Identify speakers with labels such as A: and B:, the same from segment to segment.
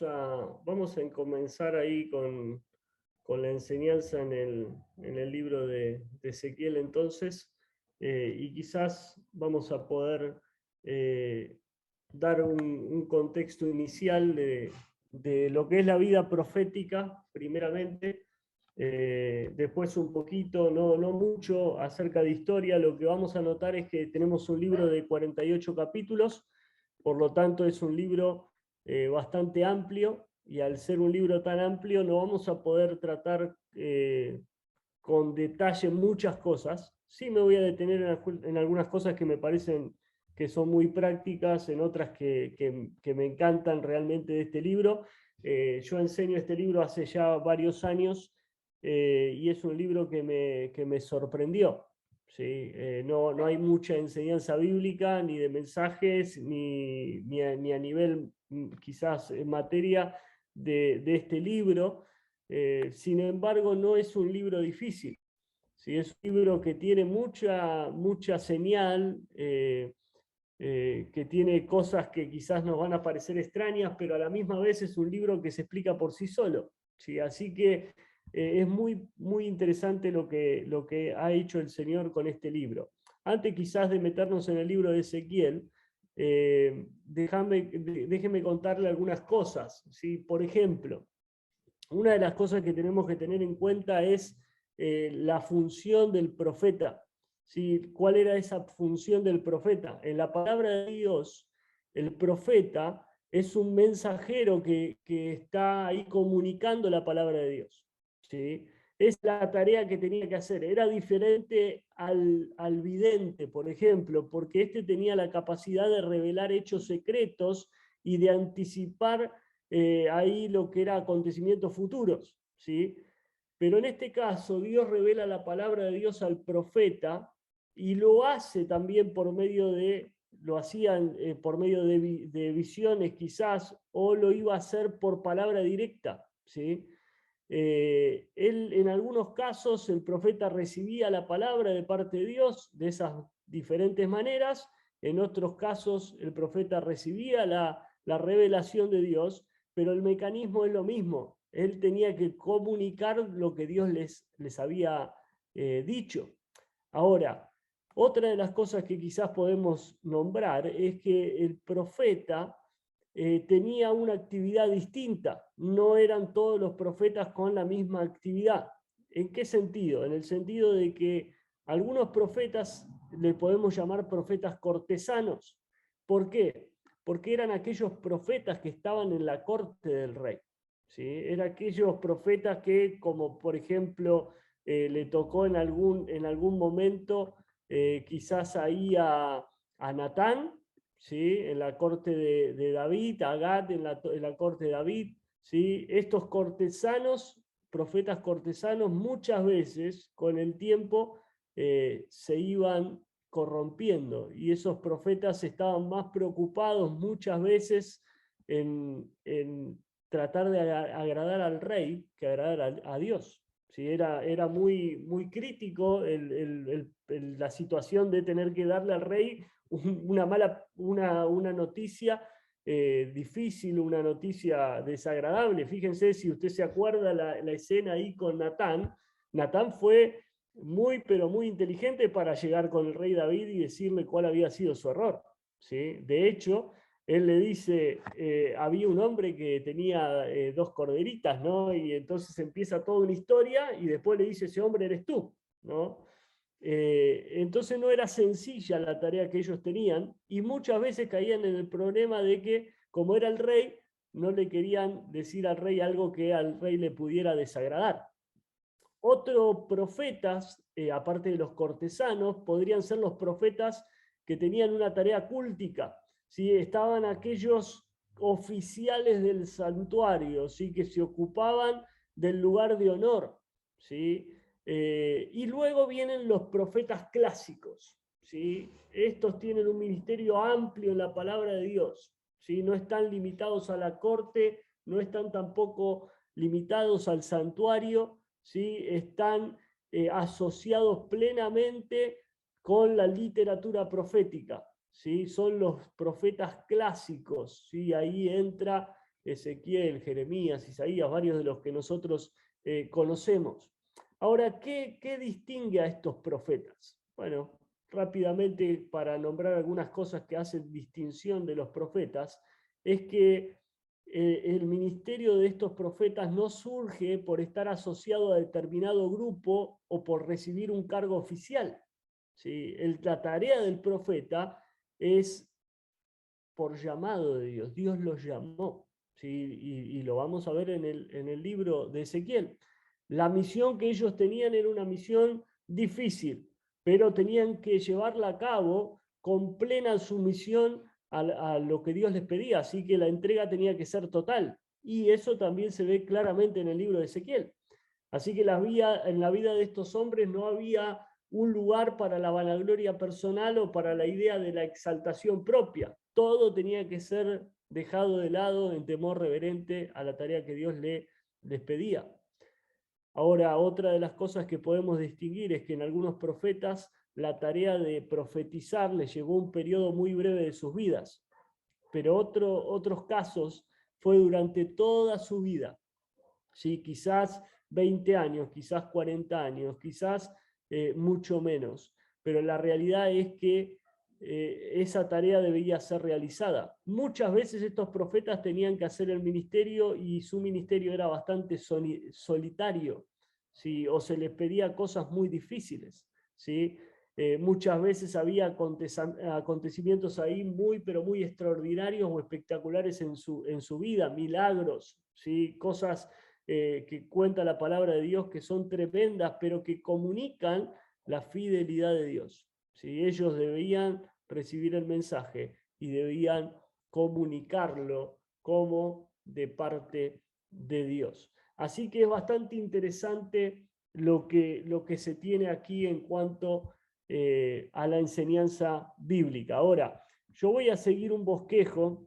A: vamos a comenzar ahí con la enseñanza en el libro de Ezequiel entonces, y quizás vamos a poder dar un contexto inicial de lo que es la vida profética, primeramente, después un poquito, no mucho, acerca de historia. Lo que vamos a notar es que tenemos un libro de 48 capítulos, por lo tanto es un libro bastante amplio, y al ser un libro tan amplio no vamos a poder tratar con detalle muchas cosas. Sí me voy a detener en algunas cosas que me parecen que son muy prácticas, en otras que me encantan realmente de este libro. Yo enseño este libro hace ya varios años, y es un libro que me sorprendió. ¿Sí? No hay mucha enseñanza bíblica, ni de mensajes, ni a nivel quizás en materia de este libro. Sin embargo, no es un libro difícil. ¿Sí? Es un libro que tiene mucha señal, que tiene cosas que quizás nos van a parecer extrañas, pero a la misma vez es un libro que se explica por sí solo. ¿Sí? Así que es muy interesante lo que ha hecho el Señor con este libro. Antes quizás de meternos en el libro de Ezequiel, déjeme contarle algunas cosas. ¿Sí? Por ejemplo, una de las cosas que tenemos que tener en cuenta es la función del profeta. ¿Sí? ¿Cuál era esa función del profeta? En la palabra de Dios, el profeta es un mensajero que está ahí comunicando la palabra de Dios. ¿Sí? Es la tarea que tenía que hacer. Era diferente al vidente, por ejemplo, porque este tenía la capacidad de revelar hechos secretos y de anticipar ahí lo que era acontecimientos futuros, ¿sí? Pero en este caso Dios revela la palabra de Dios al profeta, y lo hace también por medio lo hacían por medio de visiones quizás, o lo iba a hacer por palabra directa, ¿sí? Él, en algunos casos el profeta recibía la palabra de parte de Dios de esas diferentes maneras, en otros casos el profeta recibía la revelación de Dios, pero el mecanismo es lo mismo. Él tenía que comunicar lo que Dios les había dicho. Ahora, otra de las cosas que quizás podemos nombrar es que el profeta tenía una actividad distinta. No eran todos los profetas con la misma actividad. ¿En qué sentido? En el sentido de que algunos profetas le podemos llamar profetas cortesanos. ¿Por qué? Porque eran aquellos profetas que estaban en la corte del rey. ¿Sí? Eran aquellos profetas que, como por ejemplo, le tocó en algún momento quizás ahí a Natán, ¿sí? En la corte de David, a Gad en la corte de David. ¿Sí? Estos cortesanos, profetas cortesanos, muchas veces con el tiempo se iban corrompiendo, y esos profetas estaban más preocupados muchas veces en tratar de agradar al rey que agradar a Dios. ¿Sí? Era muy crítico la situación de tener que darle al rey una noticia difícil, una noticia desagradable. Fíjense, si usted se acuerda la escena ahí con Natán. Natán fue pero muy inteligente para llegar con el rey David y decirle cuál había sido su error. ¿Sí? De hecho, él le dice, había un hombre que tenía dos corderitas, ¿no? Y entonces empieza toda una historia y después le dice, ese hombre eres tú, ¿no? Entonces no era sencilla la tarea que ellos tenían, y muchas veces caían en el problema de que, como era el rey, no le querían decir al rey algo que al rey le pudiera desagradar. Otros profetas, aparte de los cortesanos, podrían ser los profetas que tenían una tarea cúltica. ¿Sí? Estaban aquellos oficiales del santuario, ¿sí? Que se ocupaban del lugar de honor. ¿Sí? Y luego vienen los profetas clásicos. ¿Sí? Estos tienen un ministerio amplio en la palabra de Dios. ¿Sí? No están limitados a la corte, no están tampoco limitados al santuario, ¿sí? Están asociados plenamente con la literatura profética. ¿Sí? Son los profetas clásicos. ¿Sí? Ahí entra Ezequiel, Jeremías, Isaías, varios de los que nosotros conocemos. Ahora, ¿qué distingue a estos profetas? Bueno, rápidamente, para nombrar algunas cosas que hacen distinción de los profetas, es que el ministerio de estos profetas no surge por estar asociado a determinado grupo o por recibir un cargo oficial. ¿Sí? La tarea del profeta es por llamado de Dios. Dios los llamó. ¿Sí? Y lo vamos a ver en el libro de Ezequiel. La misión que ellos tenían era una misión difícil, pero tenían que llevarla a cabo con plena sumisión a lo que Dios les pedía, así que la entrega tenía que ser total. Y eso también se ve claramente en el libro de Ezequiel. Así que en la vida de estos hombres no había un lugar para la vanagloria personal o para la idea de la exaltación propia. Todo tenía que ser dejado de lado en temor reverente a la tarea que Dios les pedía. Ahora, otra de las cosas que podemos distinguir es que en algunos profetas la tarea de profetizar les llevó un periodo muy breve de sus vidas, pero otros casos fue durante toda su vida. ¿Sí? Quizás 20 años, quizás 40 años, quizás mucho menos, pero la realidad es que esa tarea debía ser realizada. Muchas veces estos profetas tenían que hacer el ministerio y su ministerio era bastante solitario, ¿sí? O se les pedía cosas muy difíciles, ¿sí? Muchas veces había acontecimientos ahí muy, pero muy extraordinarios o espectaculares en su vida, milagros, ¿sí? Cosas que cuenta la palabra de Dios que son tremendas, pero que comunican la fidelidad de Dios. ¿Sí? Ellos debían recibir el mensaje y debían comunicarlo como de parte de Dios. Así que es bastante interesante lo que se tiene aquí en cuanto a la enseñanza bíblica. Ahora, yo voy a seguir un bosquejo,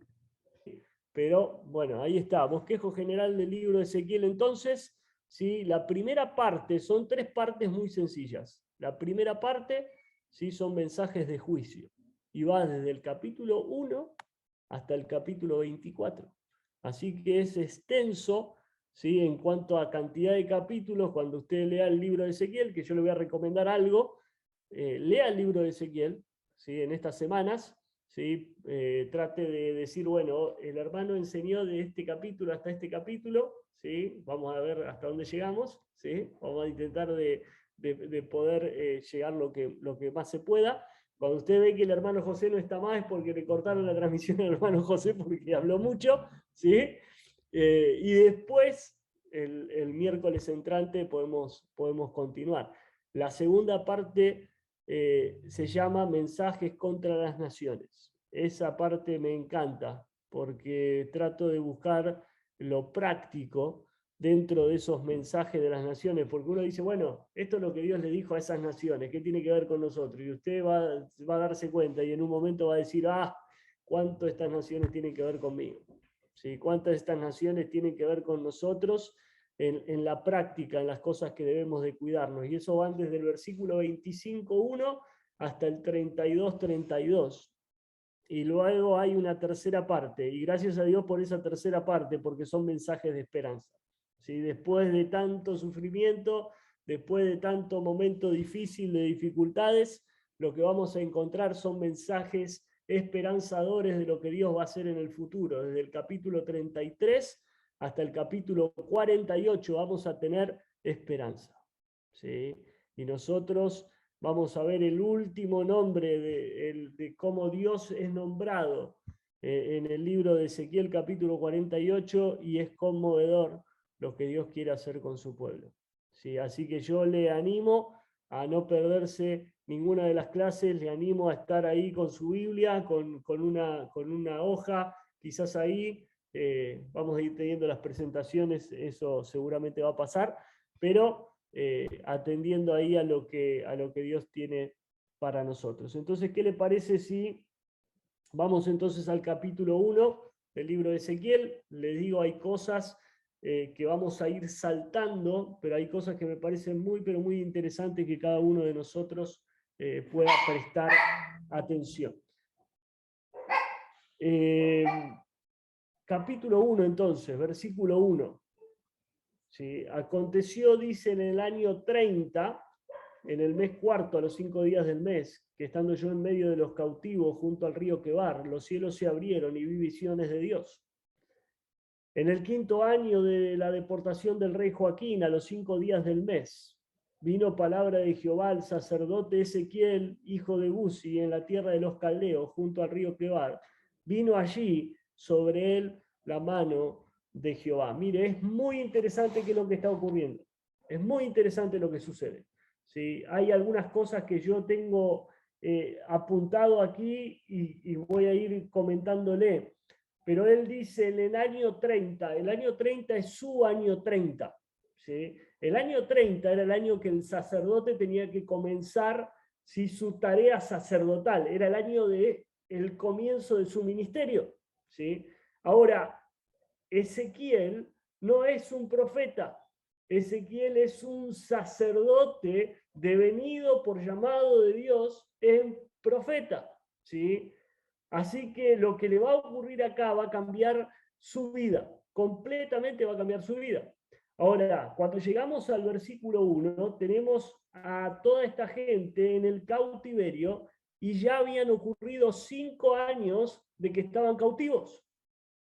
A: pero bueno, ahí está, bosquejo general del libro de Ezequiel. Entonces, ¿sí? La primera parte, son 3 partes muy sencillas. La primera parte, ¿sí? Son mensajes de juicio y va desde el capítulo 1 hasta el capítulo 24. Así que es extenso, ¿sí? En cuanto a cantidad de capítulos. Cuando usted lea el libro de Ezequiel, que yo le voy a recomendar algo, lea el libro de Ezequiel, ¿sí? En estas semanas, ¿sí? Trate de decir, bueno, el hermano enseñó de este capítulo hasta este capítulo, ¿sí? Vamos a ver hasta dónde llegamos, ¿sí? Vamos a intentar de poder llegar lo que más se pueda. Cuando usted ve que el hermano José no está más es porque le cortaron la transmisión al hermano José porque habló mucho, ¿sí? Y después, el miércoles entrante, podemos continuar. La segunda parte se llama Mensajes contra las Naciones. Esa parte me encanta porque trato de buscar lo práctico dentro de esos mensajes de las naciones, porque uno dice, bueno, esto es lo que Dios le dijo a esas naciones, ¿qué tiene que ver con nosotros? Y usted va a darse cuenta y en un momento va a decir, ¿cuánto estas naciones tienen que ver conmigo? ¿Sí? ¿Cuántas de estas naciones tienen que ver con nosotros en la práctica, en las cosas que debemos de cuidarnos? Y eso van desde el versículo 25.1 hasta el 32.32. Y luego hay una tercera parte, y gracias a Dios por esa tercera parte, porque son mensajes de esperanza. ¿Sí? Después de tanto sufrimiento, después de tanto momento difícil de dificultades, lo que vamos a encontrar son mensajes esperanzadores de lo que Dios va a hacer en el futuro. Desde el capítulo 33 hasta el capítulo 48 vamos a tener esperanza. ¿Sí? Y nosotros vamos a ver el último nombre de cómo Dios es nombrado en el libro de Ezequiel capítulo 48 y es conmovedor lo que Dios quiere hacer con su pueblo. ¿Sí? Así que yo le animo a no perderse ninguna de las clases, le animo a estar ahí con su Biblia, con una hoja, quizás ahí vamos a ir teniendo las presentaciones, eso seguramente va a pasar, pero atendiendo ahí a lo que Dios tiene para nosotros. Entonces, ¿qué le parece si vamos entonces al capítulo 1 del libro de Ezequiel? Les digo, hay cosas que vamos a ir saltando, pero hay cosas que me parecen muy, pero muy interesantes que cada uno de nosotros pueda prestar atención. capítulo 1 entonces, versículo 1. ¿Sí? Aconteció, dice, en el año 30, en el mes cuarto, a los 5 días del mes, que estando yo en medio de los cautivos junto al río Quebar, los cielos se abrieron y vi visiones de Dios. En el 5.º año de la deportación del rey Joaquín, a los 5 días del mes, vino palabra de Jehová al sacerdote Ezequiel, hijo de Buzi, en la tierra de los caldeos, junto al río Quebar. Vino allí sobre él la mano de Jehová. Mire, es muy interesante qué es lo que está ocurriendo. Es muy interesante lo que sucede. ¿Sí? Hay algunas cosas que yo tengo apuntado aquí y voy a ir comentándole. Pero él dice en el año 30, el año 30 es su año 30. ¿Sí? El año 30 era el año que el sacerdote tenía que comenzar su tarea sacerdotal, era el año del comienzo de su ministerio. ¿Sí? Ahora, Ezequiel no es un profeta, Ezequiel es un sacerdote devenido por llamado de Dios en profeta. ¿Sí? Así que lo que le va a ocurrir acá va a cambiar su vida, completamente va a cambiar su vida. Ahora, cuando llegamos al versículo 1, tenemos a toda esta gente en el cautiverio y ya habían ocurrido 5 años de que estaban cautivos.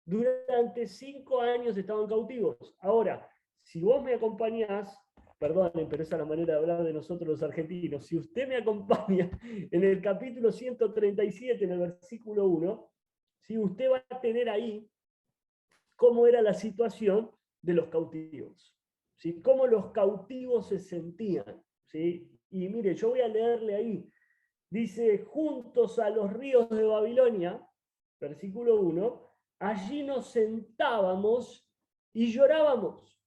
A: Durante 5 años estaban cautivos. Ahora, si vos me acompañás, perdonen, pero esa es la manera de hablar de nosotros los argentinos. Si usted me acompaña en el capítulo 137, en el versículo 1, si usted va a tener ahí cómo era la situación de los cautivos, ¿sí? Cómo los cautivos se sentían, ¿sí? Y mire, yo voy a leerle ahí. Dice, juntos a los ríos de Babilonia, versículo 1, allí nos sentábamos y llorábamos.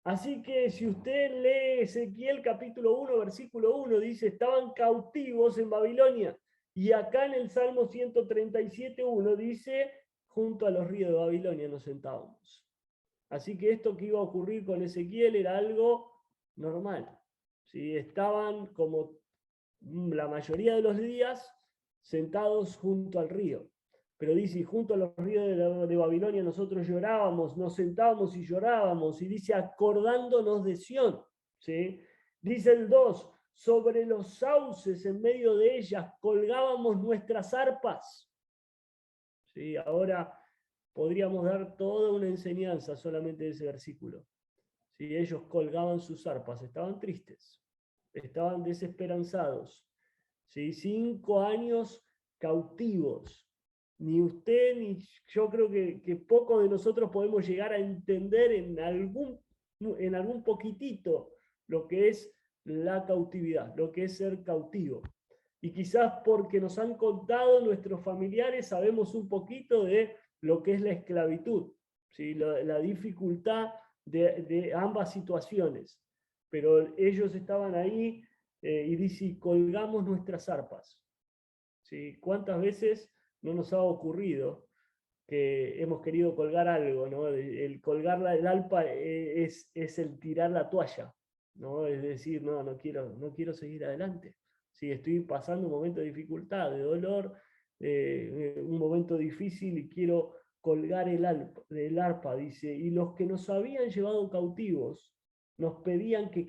A: Así que si usted lee Ezequiel capítulo 1, versículo 1, dice, estaban cautivos en Babilonia. Y acá en el Salmo 137.1 dice, junto a los ríos de Babilonia nos sentábamos. Así que esto que iba a ocurrir con Ezequiel era algo normal. ¿Sí? Estaban como la mayoría de los días sentados junto al río. Pero dice, junto a los ríos de Babilonia nosotros llorábamos, nos sentábamos y llorábamos, y dice, acordándonos de Sión. ¿Sí? Dice el 2, sobre los sauces en medio de ellas colgábamos nuestras arpas. ¿Sí? Ahora podríamos dar toda una enseñanza solamente de ese versículo. ¿Sí? Ellos colgaban sus arpas, estaban tristes, estaban desesperanzados. ¿Sí? 5 años cautivos. Ni usted ni yo creo que poco de nosotros podemos llegar a entender en algún poquitito lo que es la cautividad, lo que es ser cautivo. Y quizás porque nos han contado nuestros familiares sabemos un poquito de lo que es la esclavitud, ¿sí? La dificultad de ambas situaciones. Pero ellos estaban ahí y dice, colgamos nuestras arpas. ¿Sí? ¿Cuántas veces no nos ha ocurrido que hemos querido colgar algo, ¿no? El colgar el arpa es el tirar la toalla, ¿no? Es decir, no quiero seguir adelante. Sí, estoy pasando un momento de dificultad, de dolor, un momento difícil y quiero colgar el arpa, dice, y los que nos habían llevado cautivos nos pedían que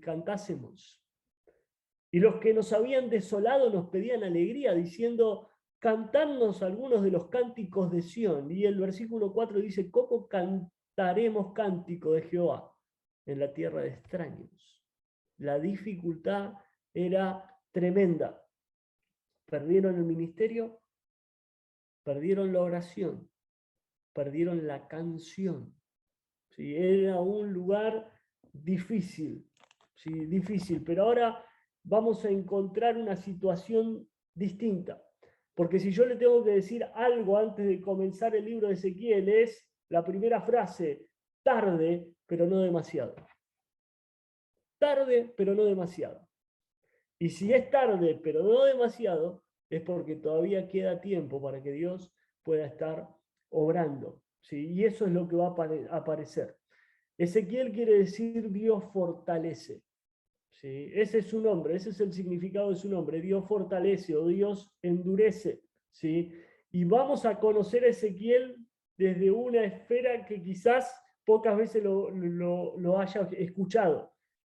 A: cantásemos. Y los que nos habían desolado nos pedían alegría, diciendo, cantadnos algunos de los cánticos de Sión. Y el versículo 4 dice, ¿cómo cantaremos cántico de Jehová en la tierra de extraños? La dificultad era tremenda. Perdieron el ministerio, perdieron la oración, perdieron la canción. ¿Sí? Era un lugar difícil, ¿sí? Difícil, pero ahora vamos a encontrar una situación distinta. Porque si yo le tengo que decir algo antes de comenzar el libro de Ezequiel es la primera frase, tarde, pero no demasiado. Tarde, pero no demasiado. Y si es tarde, pero no demasiado, es porque todavía queda tiempo para que Dios pueda estar obrando. ¿Sí? Y eso es lo que va a aparecer. Ezequiel quiere decir Dios fortalece. ¿Sí? Ese es su nombre, ese es el significado de su nombre. Dios fortalece o Dios endurece. ¿Sí? Y vamos a conocer a Ezequiel desde una esfera que quizás pocas veces lo haya escuchado.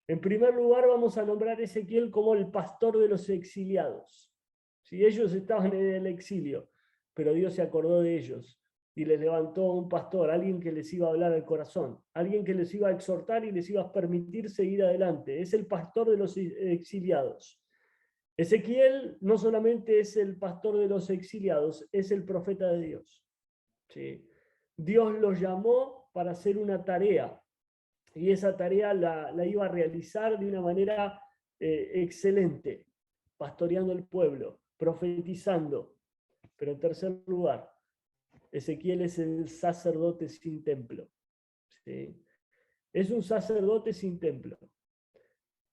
A: En primer lugar, vamos a nombrar a Ezequiel como el pastor de los exiliados. Si ellos estaban en el exilio, pero Dios se acordó de ellos y les levantó un pastor, alguien que les iba a hablar al corazón, alguien que les iba a exhortar y les iba a permitir seguir adelante. Es el pastor de los exiliados. Ezequiel no solamente es el pastor de los exiliados, es el profeta de Dios. ¿Sí? Dios los llamó para hacer una tarea, y esa tarea la iba a realizar de una manera excelente, pastoreando el pueblo, profetizando. Pero en tercer lugar, Ezequiel es el sacerdote sin templo. ¿Sí? Es un sacerdote sin templo,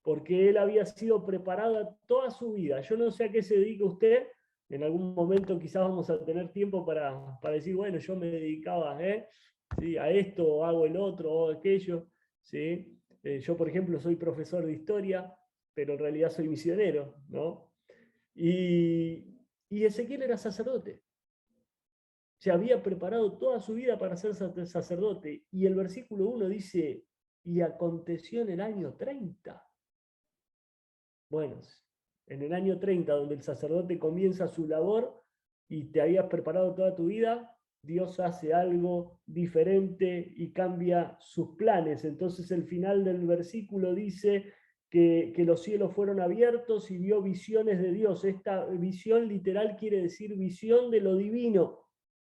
A: porque él había sido preparado toda su vida. Yo no sé a qué se dedica usted. En algún momento quizás vamos a tener tiempo para decir, bueno, yo me dedicaba ¿sí? a esto, o hago el otro, o aquello. ¿Sí? Yo, por ejemplo, soy profesor de historia, pero en realidad soy misionero, ¿no? Y Ezequiel era sacerdote. Se había preparado toda su vida para ser sacerdote. Y el versículo 1 dice, y aconteció en el año 30. Bueno, en el año 30, donde el sacerdote comienza su labor y te habías preparado toda tu vida, Dios hace algo diferente y cambia sus planes. Entonces el final del versículo dice que los cielos fueron abiertos y vio visiones de Dios. Esta visión literal quiere decir visión de lo divino.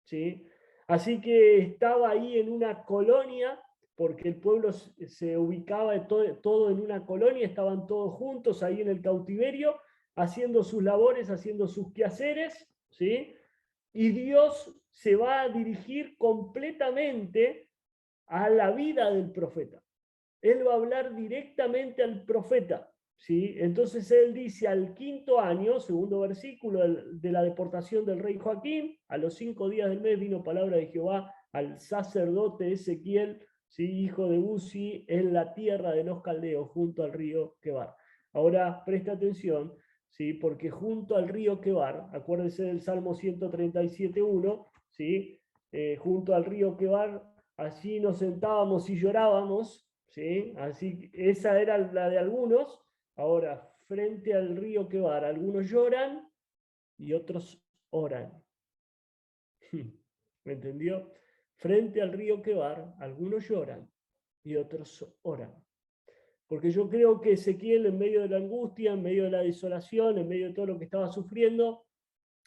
A: ¿Sí? Así que estaba ahí en una colonia, porque el pueblo se ubicaba todo en una colonia, estaban todos juntos ahí en el cautiverio, haciendo sus labores, haciendo sus quehaceres, ¿sí? Y Dios se va a dirigir completamente a la vida del profeta. Él va a hablar directamente al profeta, ¿sí? Entonces él dice al 5.º año, segundo versículo de la deportación del rey Joaquín, a los 5 días del mes vino palabra de Jehová al sacerdote Ezequiel, ¿sí? Hijo de Buzi, en la tierra de los caldeos, junto al río Quebar. Ahora presta atención, ¿sí? Porque junto al río Quebar, acuérdense del Salmo 137.1, ¿sí? Junto al río Quebar, allí nos sentábamos y llorábamos, ¿sí? Así, esa era la de algunos. Ahora, frente al río Quebar, algunos lloran y otros oran. ¿Me entendió? Frente al río Quebar, algunos lloran y otros oran. Porque yo creo que Ezequiel, en medio de la angustia, en medio de la desolación, en medio de todo lo que estaba sufriendo,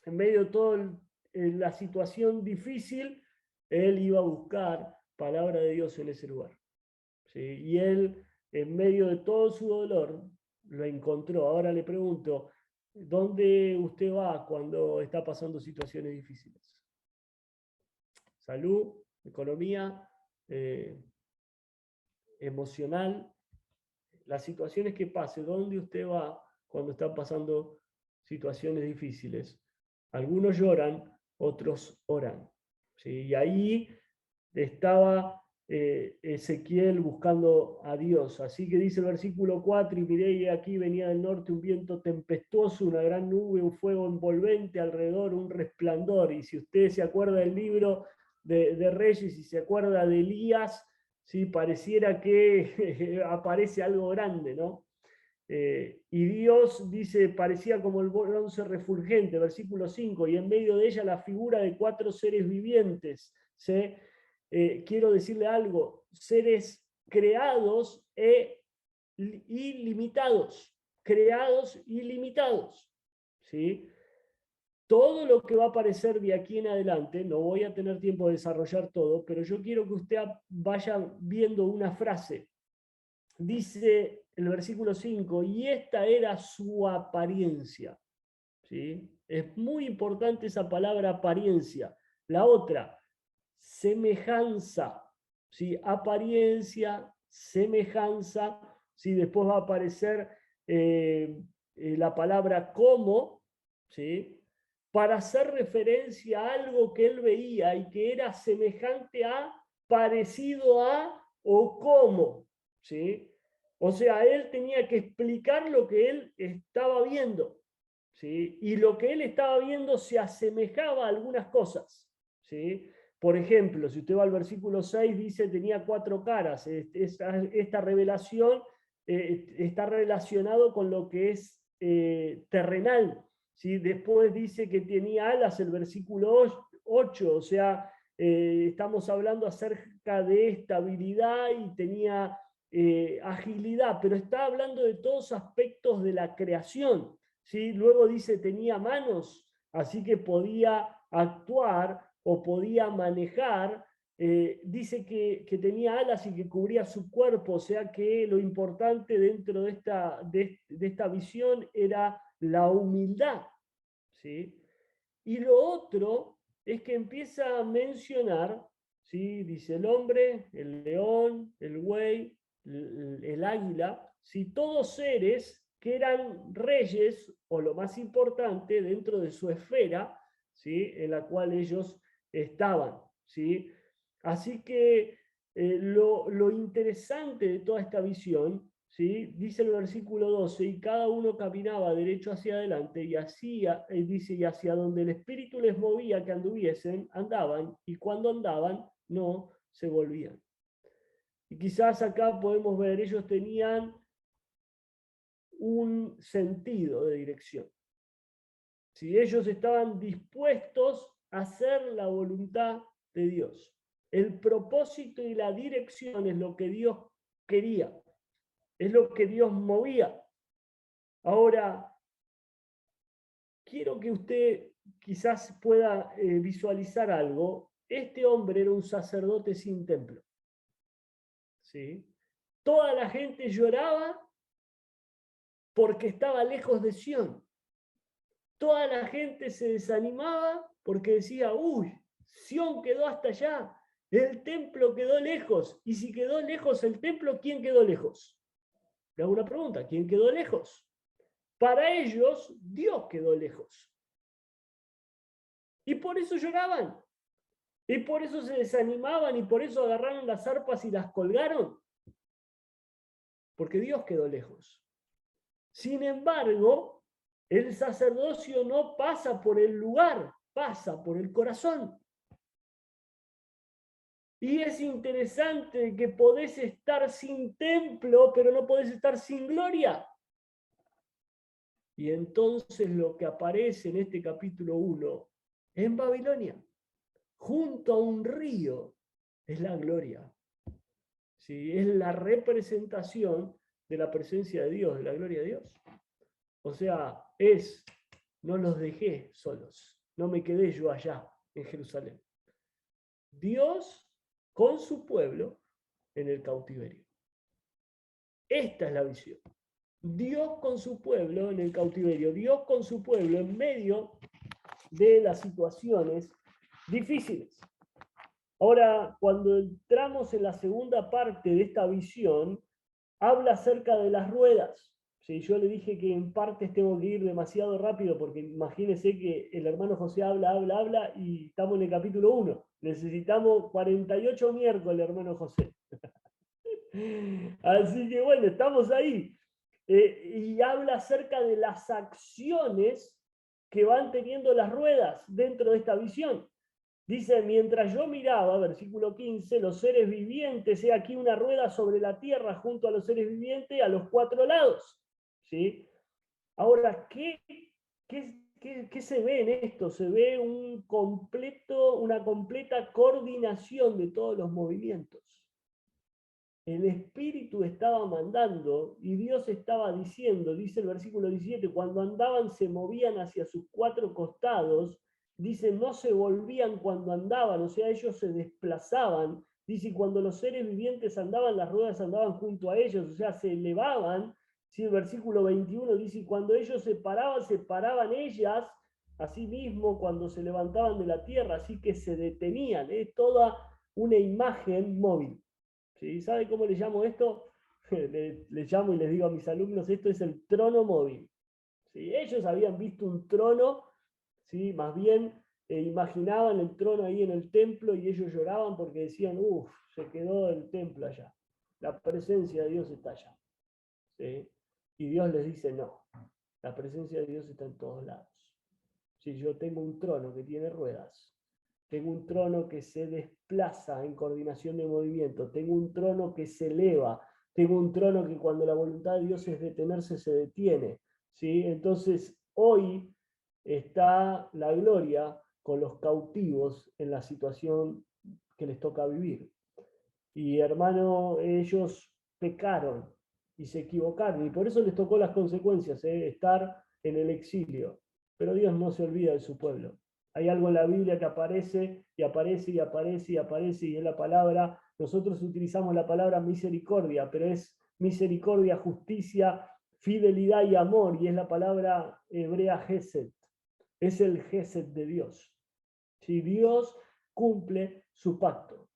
A: en medio de toda la situación difícil, él iba a buscar palabra de Dios en ese lugar. ¿Sí? Y él, en medio de todo su dolor, lo encontró. Ahora le pregunto, ¿dónde usted va cuando está pasando situaciones difíciles? Salud, economía, emocional, las situaciones que pase, ¿dónde usted va cuando está pasando situaciones difíciles? Algunos lloran, otros oran. ¿Sí? Y ahí estaba Ezequiel buscando a Dios. Así que dice el versículo 4, y miré y aquí venía del norte un viento tempestuoso, una gran nube, un fuego envolvente, alrededor un resplandor. Y si usted se acuerda del libro de Reyes y se acuerda de Elías, ¿sí? Pareciera que aparece algo grande, ¿no? Y Dios dice, parecía como el bronce refulgente, versículo 5, y en medio de ella la figura de 4 seres vivientes. ¿Sí? Quiero decirle algo, seres creados e ilimitados, creados ilimitados. ¿Sí? Todo lo que va a aparecer de aquí en adelante, no voy a tener tiempo de desarrollar todo, pero yo quiero que usted vaya viendo una frase. Dice el versículo 5, y esta era su apariencia. ¿Sí? Es muy importante esa palabra apariencia. La otra, semejanza. ¿Sí? Apariencia, semejanza. ¿Sí? Después va a aparecer la palabra como, ¿sí? Para hacer referencia a algo que él veía y que era semejante a, parecido a o como. ¿Sí? O sea, él tenía que explicar lo que él estaba viendo. ¿Sí? Y lo que él estaba viendo se asemejaba a algunas cosas. ¿Sí? Por ejemplo, si usted va al versículo 6, dice tenía 4 caras. Esta revelación está relacionado con lo que es terrenal. ¿Sí? Después dice que tenía alas, el versículo 8, o sea, estamos hablando acerca de estabilidad y tenía agilidad, pero está hablando de todos aspectos de la creación. ¿Sí? Luego dice tenía manos, así que podía actuar o podía manejar. Dice que tenía alas y que cubría su cuerpo, o sea que lo importante dentro de esta visión era la humildad. ¿Sí? Y lo otro es que empieza a mencionar, ¿sí? Dice el hombre, el león, el buey, el águila, ¿sí? Todos seres que eran reyes, o lo más importante, dentro de su esfera, ¿sí? En la cual ellos estaban. ¿Sí? Así que lo interesante de toda esta visión, ¿sí? Dice el versículo 12, y cada uno caminaba derecho hacia adelante y hacía, dice, y hacia donde el Espíritu les movía que anduviesen, andaban, y cuando andaban, no se volvían. Y quizás acá podemos ver, ellos tenían un sentido de dirección. Si ellos estaban dispuestos a hacer la voluntad de Dios. El propósito y la dirección es lo que Dios quería, es lo que Dios movía. Ahora, quiero que usted quizás pueda visualizar algo. Este hombre era un sacerdote sin templo. ¿Sí? Toda la gente lloraba porque estaba lejos de Sión. Toda la gente se desanimaba porque decía, uy, Sión quedó hasta allá, el templo quedó lejos. Y si quedó lejos el templo, ¿quién quedó lejos? Le hago una pregunta, ¿quién quedó lejos? Para ellos, Dios quedó lejos. Y por eso lloraban. Y por eso se desanimaban y por eso agarraron las arpas y las colgaron. Porque Dios quedó lejos. Sin embargo, el sacerdocio no pasa por el lugar, pasa por el corazón. Y es interesante que podés estar sin templo, pero no podés estar sin gloria. Y entonces lo que aparece en este capítulo 1, en Babilonia, junto a un río, es la gloria. ¿Sí? Es la representación de la presencia de Dios, de la gloria de Dios. O sea, no los dejé solos, no me quedé yo allá en Jerusalén. Dios con su pueblo en el cautiverio. Esta es la visión. Dios con su pueblo en el cautiverio, Dios con su pueblo en medio de las situaciones difíciles. Ahora, cuando entramos en la segunda parte de esta visión, habla acerca de las ruedas. Sí, yo le dije que en partes tengo que ir demasiado rápido porque imagínense que el hermano José habla y estamos en el capítulo 1. Necesitamos 48 miércoles, hermano José. Así que bueno, estamos ahí. Y habla acerca de las acciones que van teniendo las ruedas dentro de esta visión. Dice, mientras yo miraba, versículo 15, los seres vivientes, he aquí una rueda sobre la tierra junto a los seres vivientes a los 4 lados. ¿Sí? Ahora, ¿qué se ve en esto? Se ve una completa coordinación de todos los movimientos. El Espíritu estaba mandando y Dios estaba diciendo, dice el versículo 17, cuando andaban se movían hacia sus 4 costados, dice, no se volvían cuando andaban, o sea, ellos se desplazaban, dice, cuando los seres vivientes andaban, las ruedas andaban junto a ellos, o sea, se elevaban, ¿sí? El versículo 21 dice, cuando ellos se paraban ellas, así mismo cuando se levantaban de la tierra, así que se detenían, es toda una imagen móvil. ¿Sí? ¿Sabe cómo le llamo esto? Le llamo y les digo a mis alumnos, esto es el trono móvil. ¿Sí? Ellos habían visto un trono, ¿sí? Más bien imaginaban el trono ahí en el templo y ellos lloraban porque decían, uff, se quedó el templo allá. La presencia de Dios está allá. ¿Sí? Y Dios les dice, no, la presencia de Dios está en todos lados. Si yo tengo un trono que tiene ruedas, tengo un trono que se desplaza en coordinación de movimiento, tengo un trono que se eleva, tengo un trono que cuando la voluntad de Dios es detenerse, se detiene. ¿Sí? Entonces, hoy está la gloria con los cautivos en la situación que les toca vivir. Y hermano, ellos pecaron y se equivocaron, y por eso les tocó las consecuencias, estar en el exilio. Pero Dios no se olvida de su pueblo. Hay algo en la Biblia que aparece y aparece y aparece y aparece, y es la palabra. Nosotros utilizamos la palabra misericordia, pero es misericordia, justicia, fidelidad y amor, y es la palabra hebrea Gesed. Es el Gesed de Dios. Si Dios cumple su pacto.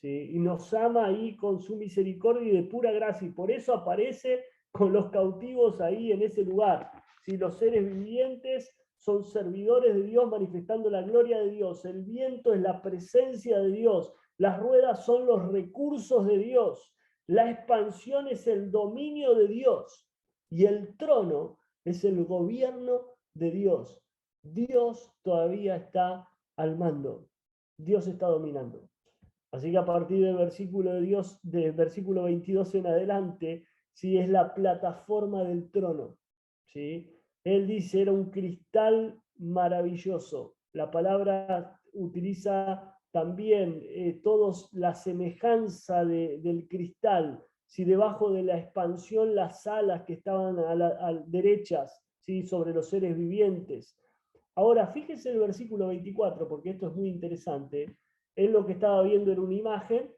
A: ¿Sí? Y nos ama ahí con su misericordia y de pura gracia, y por eso aparece con los cautivos ahí en ese lugar. ¿Sí? Los seres vivientes son servidores de Dios manifestando la gloria de Dios, el viento es la presencia de Dios, las ruedas son los recursos de Dios, la expansión es el dominio de Dios y el trono es el gobierno de Dios. Dios todavía está al mando, Dios está dominando. Así que a partir del versículo de Dios, del versículo 22 en adelante, ¿sí? Es la plataforma del trono. ¿Sí? Él dice, era un cristal maravilloso. La palabra utiliza también todos la semejanza del cristal. Si debajo de la expansión las alas que estaban a derechas, ¿sí? Sobre los seres vivientes. Ahora, fíjese el versículo 24, porque esto es muy interesante. Él lo que estaba viendo era una imagen,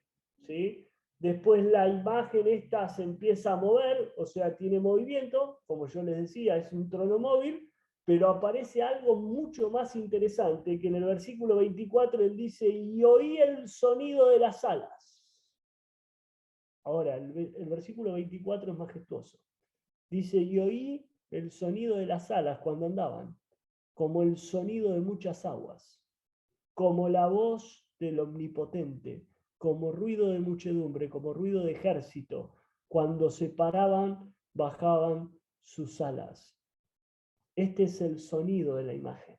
A: ¿sí? Después la imagen esta se empieza a mover, o sea, tiene movimiento, como yo les decía, es un trono móvil, pero aparece algo mucho más interesante, que en el versículo 24 él dice, y oí el sonido de las alas. Ahora, el versículo 24 es majestuoso. Dice, y oí el sonido de las alas cuando andaban, como el sonido de muchas aguas, como la voz del Omnipotente, como ruido de muchedumbre, como ruido de ejército. Cuando se paraban, bajaban sus alas. Este es el sonido de la imagen.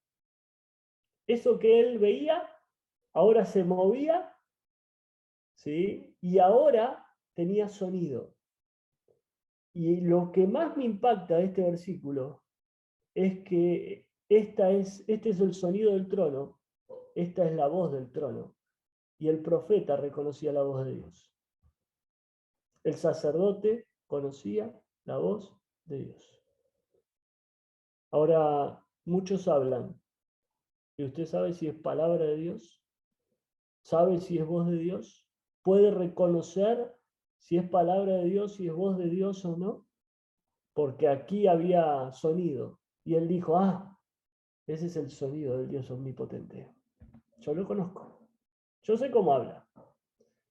A: Eso que él veía, ahora se movía, ¿sí? Y ahora tenía sonido. Y lo que más me impacta de este versículo es que este es el sonido del trono, esta es la voz del trono. Y el profeta reconocía la voz de Dios. El sacerdote conocía la voz de Dios. Ahora, muchos hablan, y usted sabe si es palabra de Dios, sabe si es voz de Dios, puede reconocer si es palabra de Dios, si es voz de Dios o no, porque aquí había sonido. Y él dijo, ese es el sonido del Dios omnipotente. Yo lo conozco. Yo sé cómo habla.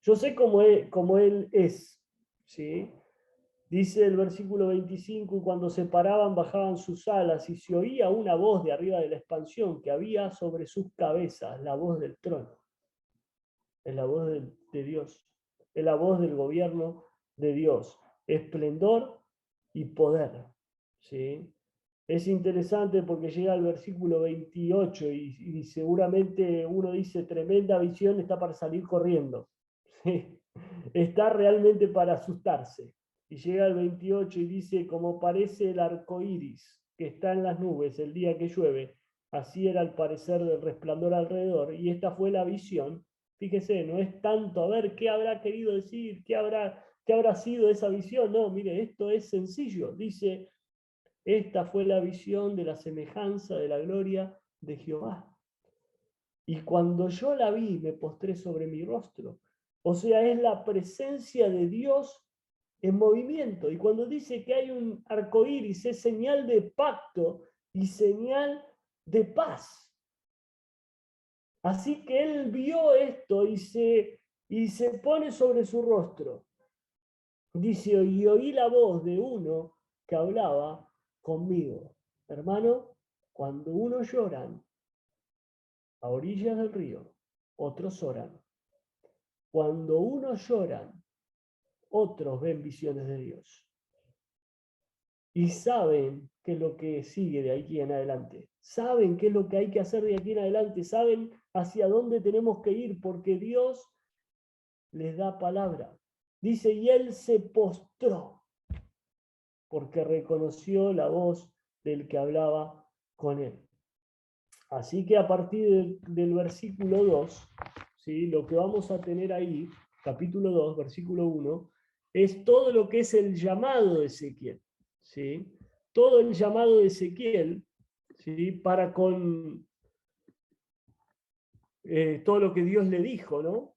A: Yo sé cómo él es. ¿Sí? Dice el versículo 25, y cuando se paraban bajaban sus alas y se oía una voz de arriba de la expansión que había sobre sus cabezas, la voz del trono. Es la voz de Dios. Es la voz del gobierno de Dios. Esplendor y poder. ¿Sí? Es interesante porque llega al versículo 28 y seguramente uno dice, tremenda visión, está para salir corriendo. ¿Sí? Está realmente para asustarse. Y llega al 28 y dice, como parece el arco iris que está en las nubes el día que llueve, así era al parecer del resplandor alrededor. Y esta fue la visión. Fíjese, no es tanto a ver qué habrá querido decir, qué habrá sido esa visión. No, mire, esto es sencillo. Dice, esta fue la visión de la semejanza de la gloria de Jehová. Y cuando yo la vi, me postré sobre mi rostro. O sea, es la presencia de Dios en movimiento. Y cuando dice que hay un arco iris, es señal de pacto y señal de paz. Así que él vio esto y se pone sobre su rostro. Dice, y oí la voz de uno que hablaba conmigo. Hermano, cuando unos lloran a orillas del río, otros oran. Cuando unos lloran, otros ven visiones de Dios. Y saben qué es lo que sigue de aquí en adelante. Saben qué es lo que hay que hacer de aquí en adelante. Saben hacia dónde tenemos que ir, porque Dios les da palabra. Dice, y él se postró, porque reconoció la voz del que hablaba con él. Así que a partir del versículo 2, ¿sí? Lo que vamos a tener ahí, capítulo 2, versículo 1, es todo lo que es el llamado de Ezequiel. ¿Sí? Todo el llamado de Ezequiel, ¿sí? Para con todo lo que Dios le dijo, ¿no?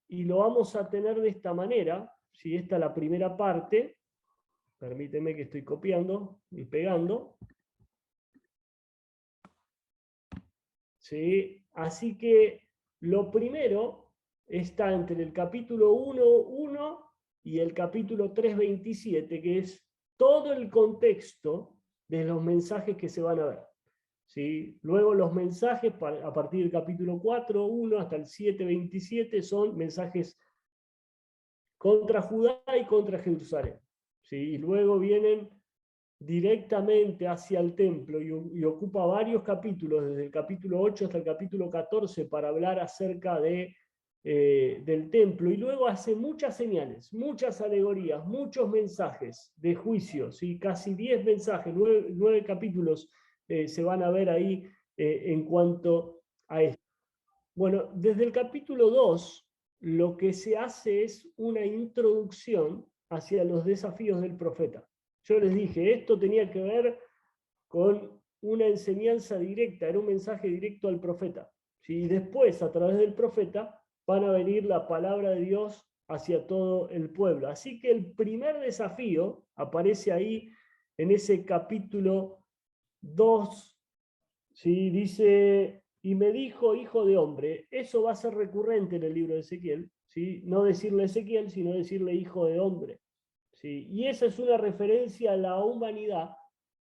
A: Y lo vamos a tener de esta manera, ¿sí? Esta es la primera parte. Permíteme que estoy copiando y pegando. ¿Sí? Así que lo primero está entre el capítulo 1.1 y el capítulo 3.27, que es todo el contexto de los mensajes que se van a ver. ¿Sí? Luego los mensajes a partir del capítulo 4.1 hasta el 7.27 son mensajes contra Judá y contra Jerusalén. ¿Sí? Y luego vienen directamente hacia el templo y ocupa varios capítulos, desde el capítulo 8 hasta el capítulo 14, para hablar acerca del templo. Y luego hace muchas señales, muchas alegorías, muchos mensajes de juicio, ¿sí? Casi 10 mensajes, 9 capítulos se van a ver ahí en cuanto a esto. Bueno, desde el capítulo 2, lo que se hace es una introducción hacia los desafíos del profeta. Yo les dije, esto tenía que ver con una enseñanza directa, era un mensaje directo al profeta. ¿Sí? Y después, a través del profeta, van a venir la palabra de Dios hacia todo el pueblo. Así que el primer desafío aparece ahí en ese capítulo 2, ¿sí? Dice, y me dijo, hijo de hombre, eso va a ser recurrente en el libro de Ezequiel, ¿sí? No decirle Ezequiel, sino decirle hijo de hombre. ¿Sí? Y esa es una referencia a la humanidad,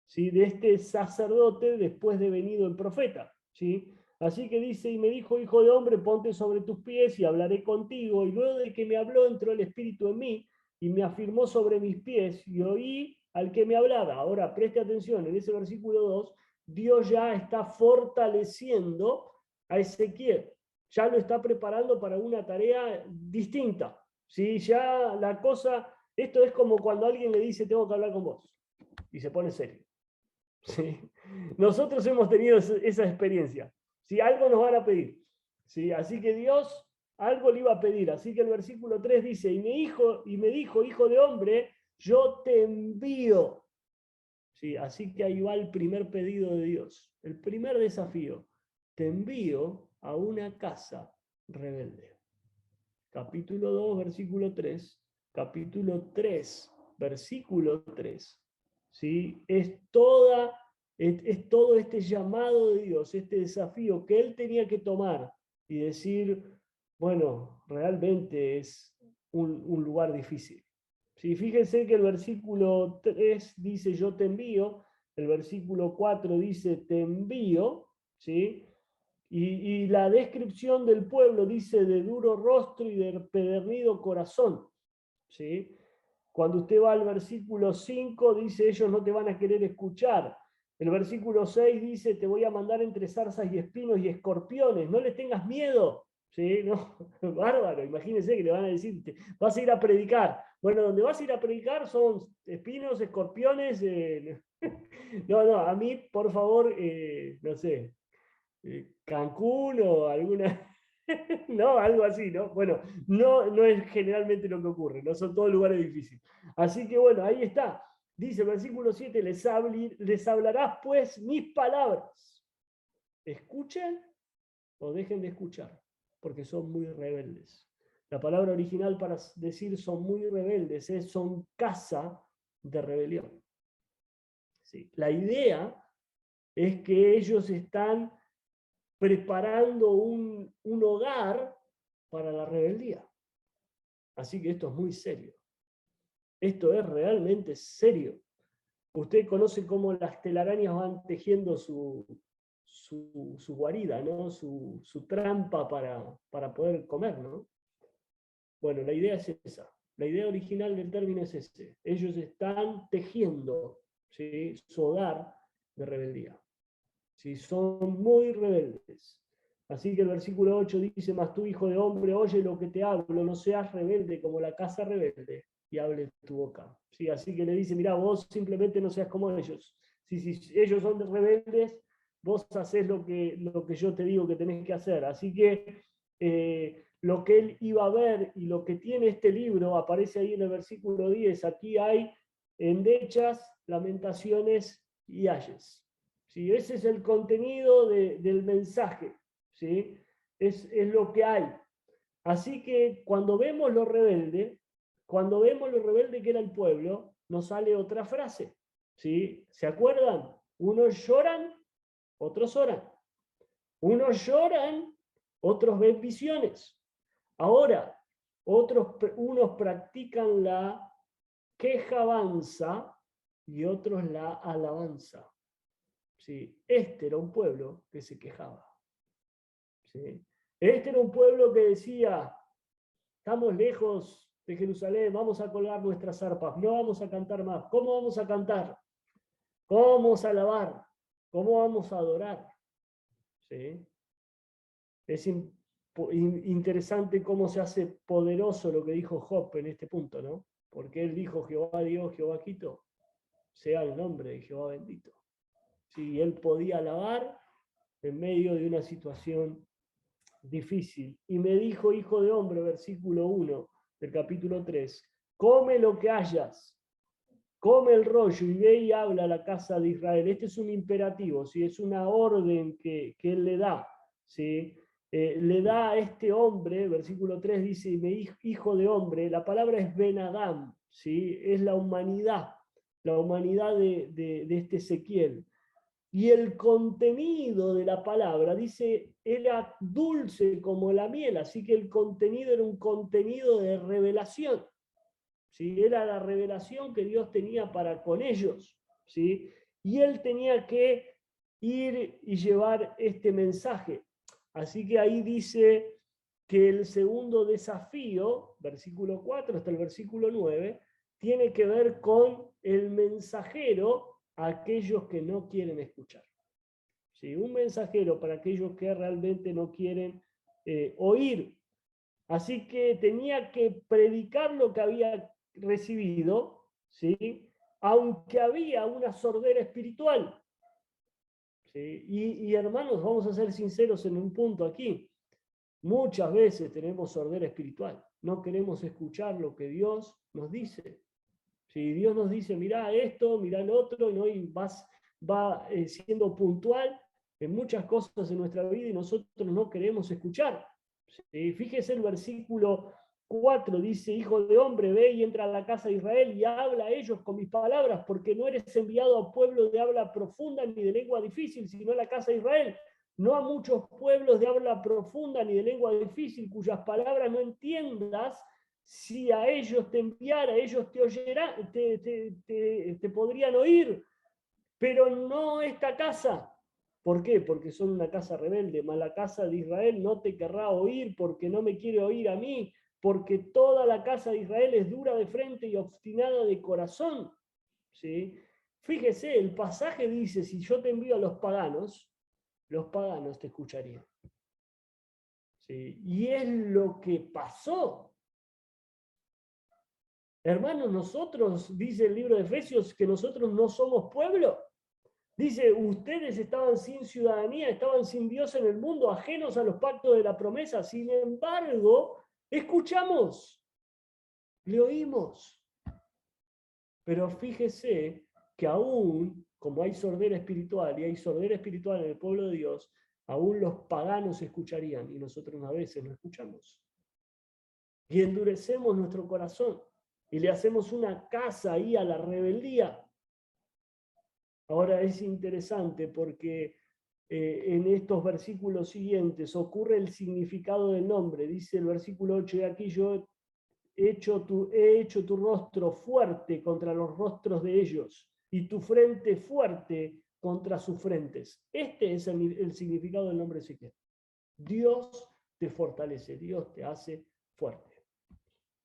A: ¿sí? De este sacerdote después de venido el profeta. ¿Sí? Así que dice, y me dijo, hijo de hombre, ponte sobre tus pies y hablaré contigo. Y luego de que me habló, entró el Espíritu en mí y me afirmó sobre mis pies y oí al que me hablaba. Ahora, preste atención, en ese versículo 2, Dios ya está fortaleciendo a Ezequiel. Ya lo está preparando para una tarea distinta. ¿Sí? Ya la cosa, esto es como cuando alguien le dice, tengo que hablar con vos. Y se pone serio. ¿Sí? Nosotros hemos tenido esa experiencia. Si algo nos van a pedir. ¿Sí? Así que Dios algo le iba a pedir. Así que el versículo 3 dice, y me dijo, hijo de hombre, yo te envío. ¿Sí? Así que ahí va el primer pedido de Dios. El primer desafío. Te envío a una casa rebelde. Capítulo 2, versículo 3. Capítulo 3, versículo 3. ¿Sí? Es todo este llamado de Dios, este desafío que él tenía que tomar y decir, bueno, realmente es un lugar difícil. ¿Sí? Fíjense que el versículo 3 dice, yo te envío, el versículo 4 dice, te envío, ¿sí? Y la descripción del pueblo dice de duro rostro y de pedernido corazón, ¿sí? Cuando usted va al versículo 5, dice, ellos no te van a querer escuchar. El versículo 6 dice, te voy a mandar entre zarzas y espinos y escorpiones, no les tengas miedo. ¿Sí? No, bárbaro, imagínense que le van a decir, vas a ir a predicar. Bueno, donde vas a ir a predicar son espinos, escorpiones. No, a mí, por favor, no sé, Cancún o alguna... no, algo así, ¿no? Bueno, no es generalmente lo que ocurre, no son todos lugares difíciles. Así que bueno, ahí está. Dice el versículo 7, les hablarás pues mis palabras. Escuchen o dejen de escuchar, porque son muy rebeldes. La palabra original para decir son muy rebeldes son casa de rebelión. ¿Sí? La idea es que ellos están preparando un hogar para la rebeldía. Así que esto es muy serio. Esto es realmente serio. Usted conoce cómo las telarañas van tejiendo su guarida, ¿no? Su trampa para poder comer, ¿no? Bueno, la idea es esa. La idea original del término es ese. Ellos están tejiendo, ¿sí?, su hogar de rebeldía. ¿Sí? Son muy rebeldes. Así que el versículo 8 dice, mas tú, hijo de hombre, oye lo que te hablo, no seas rebelde como la casa rebelde, y hable tu boca. ¿Sí? Así que le dice, mira, vos simplemente no seas como ellos. Si ellos son rebeldes, vos haces lo que yo te digo que tenés que hacer. Así que lo que él iba a ver y lo que tiene este libro, aparece ahí en el versículo 10, aquí hay endechas, lamentaciones y ayes. ¿Sí? Ese es el contenido del mensaje. ¿Sí? Es lo que hay. Así que cuando vemos lo rebelde que era el pueblo, nos sale otra frase. ¿Sí? ¿Se acuerdan? Unos lloran, otros oran. Unos lloran, otros ven visiones. Ahora, unos practican la quejabanza y otros la alabanza. ¿Sí? Este era un pueblo que se quejaba. ¿Sí? Este era un pueblo que decía, estamos lejos de Jerusalén, vamos a colgar nuestras arpas, no vamos a cantar más. ¿Cómo vamos a cantar? ¿Cómo vamos a alabar? ¿Cómo vamos a adorar? ¿Sí? Es interesante cómo se hace poderoso lo que dijo Job en este punto, ¿no? Porque él dijo, Jehová Dios, Jehová quito, sea el nombre de Jehová bendito. Sí, él podía alabar en medio de una situación difícil. Y me dijo, hijo de hombre, versículo 1 del capítulo 3, come lo que hayas, come el rollo y ve y habla a la casa de Israel. Este es un imperativo, ¿sí? Es una orden que él le da. ¿Sí? Le da a este hombre, versículo 3 dice, hijo de hombre, la palabra es Ben Adam, ¿sí? Es la humanidad de este Ezequiel. Y el contenido de la palabra, dice, era dulce como la miel, así que el contenido era un contenido de revelación. ¿Sí? Era la revelación que Dios tenía para con ellos. ¿Sí? Y él tenía que ir y llevar este mensaje. Así que ahí dice que el segundo desafío, versículo 4 hasta el versículo 9, tiene que ver con el mensajero a aquellos que no quieren escuchar. ¿Sí? Un mensajero para aquellos que realmente no quieren oír. Así que tenía que predicar lo que había recibido, ¿sí? Aunque había una sordera espiritual. ¿Sí? Y hermanos, vamos a ser sinceros en un punto aquí. Muchas veces tenemos sordera espiritual. No queremos escuchar lo que Dios nos dice. Si Dios nos dice, mirá esto, mirá lo otro, ¿no? Y va siendo puntual en muchas cosas en nuestra vida y nosotros no queremos escuchar. Fíjese el versículo 4, dice, hijo de hombre, ve y entra a la casa de Israel y habla a ellos con mis palabras, porque no eres enviado a pueblo de habla profunda ni de lengua difícil, sino a la casa de Israel. No a muchos pueblos de habla profunda ni de lengua difícil, cuyas palabras no entiendas. Si a ellos te enviara, ellos te oyerán, te podrían oír, pero no esta casa. ¿Por qué? Porque son una casa rebelde, mas la casa de Israel no te querrá oír porque no me quiere oír a mí, porque toda la casa de Israel es dura de frente y obstinada de corazón. ¿Sí? Fíjese, el pasaje dice, si yo te envío a los paganos te escucharían. ¿Sí? Y es lo que pasó. Hermanos, nosotros, dice el libro de Efesios, que nosotros no somos pueblo. Dice, ustedes estaban sin ciudadanía, estaban sin Dios en el mundo, ajenos a los pactos de la promesa. Sin embargo, escuchamos, le oímos. Pero fíjese que aún, como hay sordera espiritual, y hay sordera espiritual en el pueblo de Dios, aún los paganos escucharían, y nosotros a veces no escuchamos. Y endurecemos nuestro corazón, y le hacemos una casa ahí a la rebeldía. Ahora es interesante porque en estos versículos siguientes ocurre el significado del nombre. Dice el versículo 8, y aquí yo he hecho tu rostro fuerte contra los rostros de ellos y tu frente fuerte contra sus frentes. Este es el significado del nombre Ezequiel. Dios te fortalece, Dios te hace fuerte.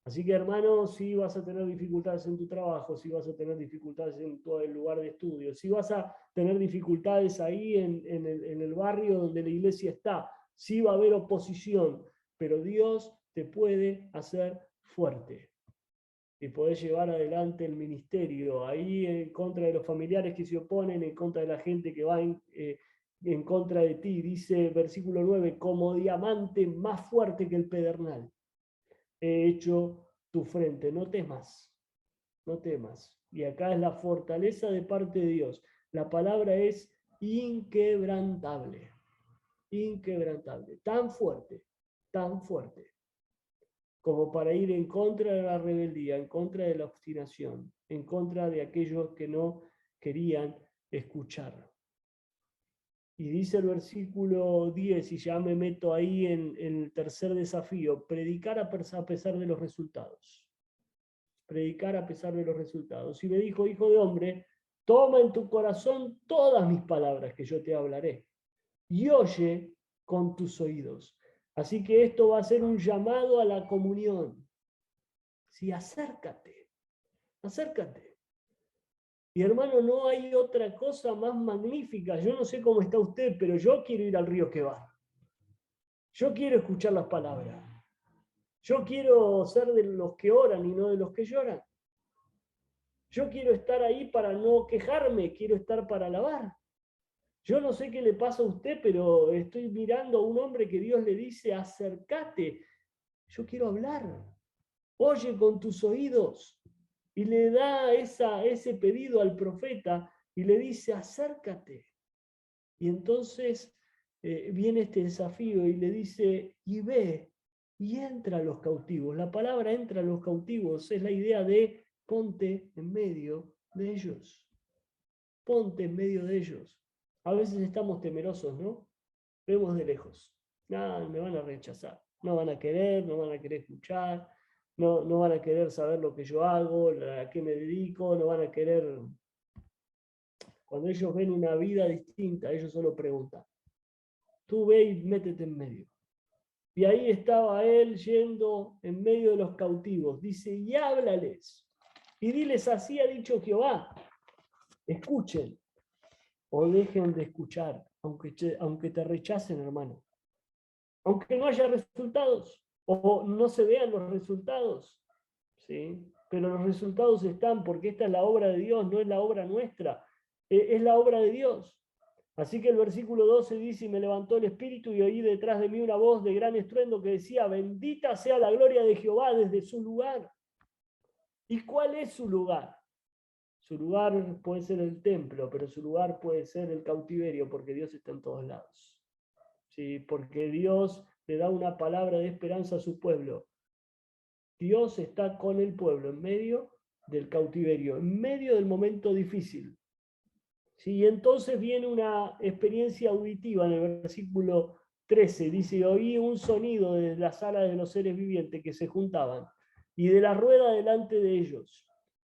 A: Así que, hermano, si vas a tener dificultades en tu trabajo, si vas a tener dificultades en todo el lugar de estudio, si vas a tener dificultades ahí en el barrio donde la iglesia está, sí va a haber oposición, pero Dios te puede hacer fuerte. Y podés llevar adelante el ministerio, ahí en contra de los familiares que se oponen, en contra de la gente que va en contra de ti. Dice versículo 9, como diamante más fuerte que el pedernal, he hecho tu frente, no temas, no temas. Y acá es la fortaleza de parte de Dios. La palabra es inquebrantable, inquebrantable, tan fuerte, como para ir en contra de la rebeldía, en contra de la obstinación, en contra de aquellos que no querían escuchar. Y dice el versículo 10, y ya me meto ahí en el tercer desafío, predicar a pesar de los resultados. Predicar a pesar de los resultados. Y me dijo, hijo de hombre, toma en tu corazón todas mis palabras que yo te hablaré, y oye con tus oídos. Así que esto va a ser un llamado a la comunión. Sí, acércate, acércate. Y hermano, no hay otra cosa más magnífica. Yo no sé cómo está usted, pero yo quiero ir al río Quebar. Yo quiero escuchar las palabras. Yo quiero ser de los que oran y no de los que lloran. Yo quiero estar ahí para no quejarme, quiero estar para alabar. Yo no sé qué le pasa a usted, pero estoy mirando a un hombre que Dios le dice, acércate. Yo quiero hablar. Oye con tus oídos. Y le da ese pedido al profeta y le dice, acércate. Y entonces viene este desafío y le dice, y ve, y entra a los cautivos. La palabra entra a los cautivos es la idea de ponte en medio de ellos. Ponte en medio de ellos. A veces estamos temerosos, ¿no? Vemos de lejos. Nada, me van a rechazar. No van a querer, no van a querer escuchar, no van a querer saber lo que yo hago, a qué me dedico, no van a querer. Cuando ellos ven una vida distinta, ellos solo preguntan. Tú ve y métete en medio. Y ahí estaba él yendo en medio de los cautivos. Dice, y háblales. Y diles, así ha dicho Jehová. Escuchen o dejen de escuchar, aunque te rechacen, hermano. Aunque no haya resultados o no se vean los resultados. ¿Sí? Pero los resultados están porque esta es la obra de Dios, no es la obra nuestra. Es la obra de Dios. Así que el versículo 12 dice, y me levantó el espíritu y oí detrás de mí una voz de gran estruendo que decía, bendita sea la gloria de Jehová desde su lugar. ¿Y cuál es su lugar? Su lugar puede ser el templo, pero su lugar puede ser el cautiverio, porque Dios está en todos lados. ¿Sí? Porque Dios le da una palabra de esperanza a su pueblo. Dios está con el pueblo en medio del cautiverio, en medio del momento difícil. ¿Sí? Y entonces viene una experiencia auditiva en el versículo 13. Dice, oí un sonido desde la sala de los seres vivientes que se juntaban y de la rueda delante de ellos.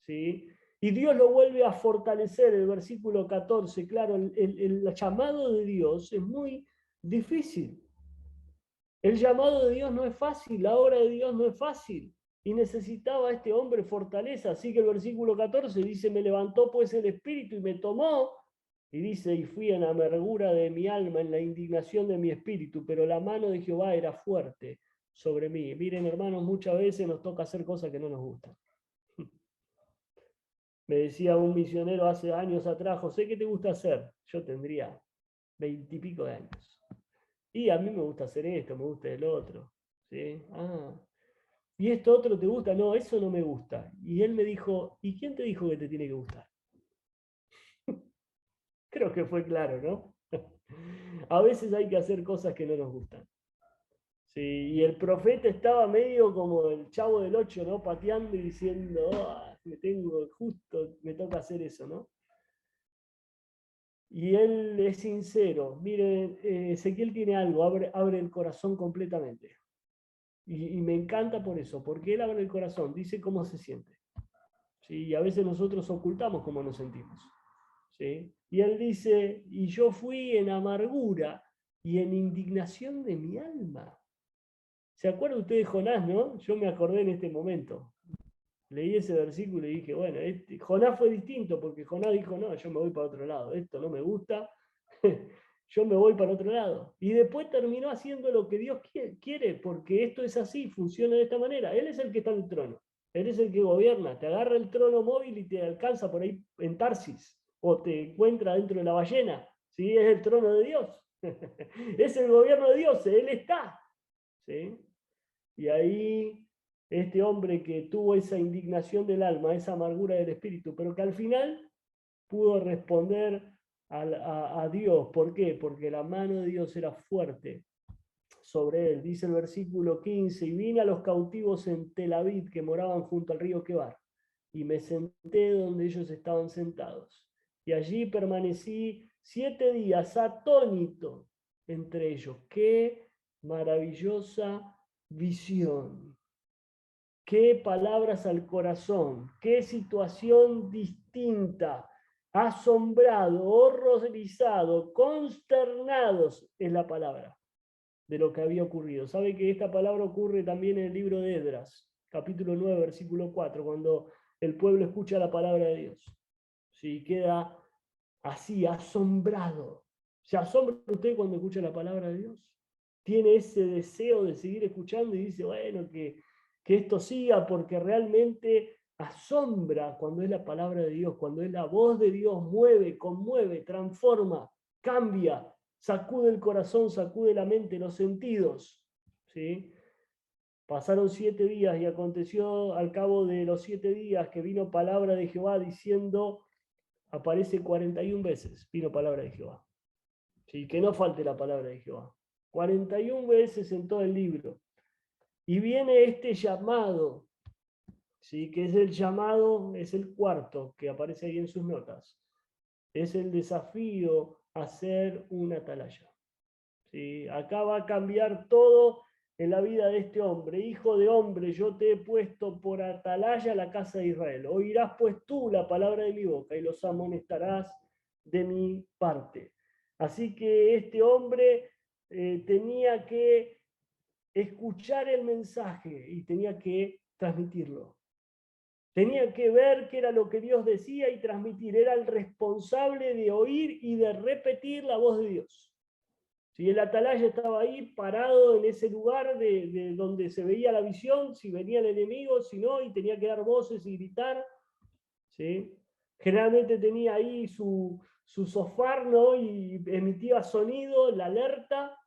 A: ¿Sí? Y Dios lo vuelve a fortalecer, el versículo 14. Claro, el llamado de Dios es muy difícil. El llamado de Dios no es fácil, la obra de Dios no es fácil. Y necesitaba a este hombre fortaleza. Así que el versículo 14 dice, me levantó pues el espíritu y me tomó. Y dice, y fui en la amargura de mi alma, en la indignación de mi espíritu, pero la mano de Jehová era fuerte sobre mí. Miren, hermanos, muchas veces nos toca hacer cosas que no nos gustan. Me decía un misionero hace años atrás, José, ¿qué te gusta hacer? Yo tendría 20 y pico de años. Y a mí me gusta hacer esto, me gusta el otro. ¿Sí? ¿Y esto otro te gusta? No, eso no me gusta. Y él me dijo, ¿y quién te dijo que te tiene que gustar? Creo que fue claro, ¿no? A veces hay que hacer cosas que no nos gustan. Sí, y el profeta estaba medio como el Chavo del Ocho, ¿no? Pateando y diciendo, me toca hacer eso, ¿no? Y él es sincero. Miren, Ezequiel tiene algo, abre el corazón completamente. Y me encanta por eso, porque él abre el corazón, dice cómo se siente. ¿Sí? Y a veces nosotros ocultamos cómo nos sentimos. ¿Sí? Y él dice, y yo fui en amargura y en indignación de mi alma. ¿Se acuerda usted de Jonás, no? Yo me acordé en este momento. Leí ese versículo y dije, bueno, Jonás fue distinto, porque Jonás dijo, no, yo me voy para otro lado, esto no me gusta, yo me voy para otro lado. Y después terminó haciendo lo que Dios quiere, porque esto es así, funciona de esta manera. Él es el que está en el trono, Él es el que gobierna, te agarra el trono móvil y te alcanza por ahí en Tarsis, o te encuentra dentro de la ballena, ¿sí? Es el trono de Dios, es el gobierno de Dios, Él está, ¿sí? Y ahí este hombre que tuvo esa indignación del alma, esa amargura del espíritu, pero que al final pudo responder a Dios. ¿Por qué? Porque la mano de Dios era fuerte sobre él. Dice el versículo 15, y vine a los cautivos en Tel Aviv que moraban junto al río Quebar, y me senté donde ellos estaban sentados. Y allí permanecí 7 días atónito entre ellos. ¡Qué maravillosa visión! ¡Qué palabras al corazón! ¡Qué situación distinta! Asombrado, horrorizado, consternados es la palabra de lo que había ocurrido. Sabe que esta palabra ocurre también en el libro de Esdras, capítulo 9, versículo 4, cuando el pueblo escucha la palabra de Dios. Sí, queda así, asombrado. ¿Se asombra usted cuando escucha la palabra de Dios? Tiene ese deseo de seguir escuchando y dice, bueno, que esto siga, porque realmente asombra cuando es la palabra de Dios, cuando es la voz de Dios, mueve, conmueve, transforma, cambia, sacude el corazón, sacude la mente, los sentidos. ¿Sí? Pasaron 7 días y aconteció al cabo de los 7 días que vino palabra de Jehová diciendo, aparece 41 veces, vino palabra de Jehová. ¿Sí? Que no falte la palabra de Jehová. 41 veces en todo el libro. Y viene este llamado, ¿sí? Que es el llamado, es el cuarto que aparece ahí en sus notas. Es el desafío a ser una atalaya. ¿Sí? Acá va a cambiar todo en la vida de este hombre. Hijo de hombre, yo te he puesto por atalaya a la casa de Israel. Oirás pues tú la palabra de mi boca y los amonestarás de mi parte. Así que este hombre tenía que escuchar el mensaje y tenía que transmitirlo. Tenía que ver qué era lo que Dios decía y transmitir. Era el responsable de oír y de repetir la voz de Dios. Si el atalaya estaba ahí parado en ese lugar de donde se veía la visión, si venía el enemigo, si no, y tenía que dar voces y gritar. ¿Sí? Generalmente tenía ahí su sofá, ¿no? Y emitía sonido, la alerta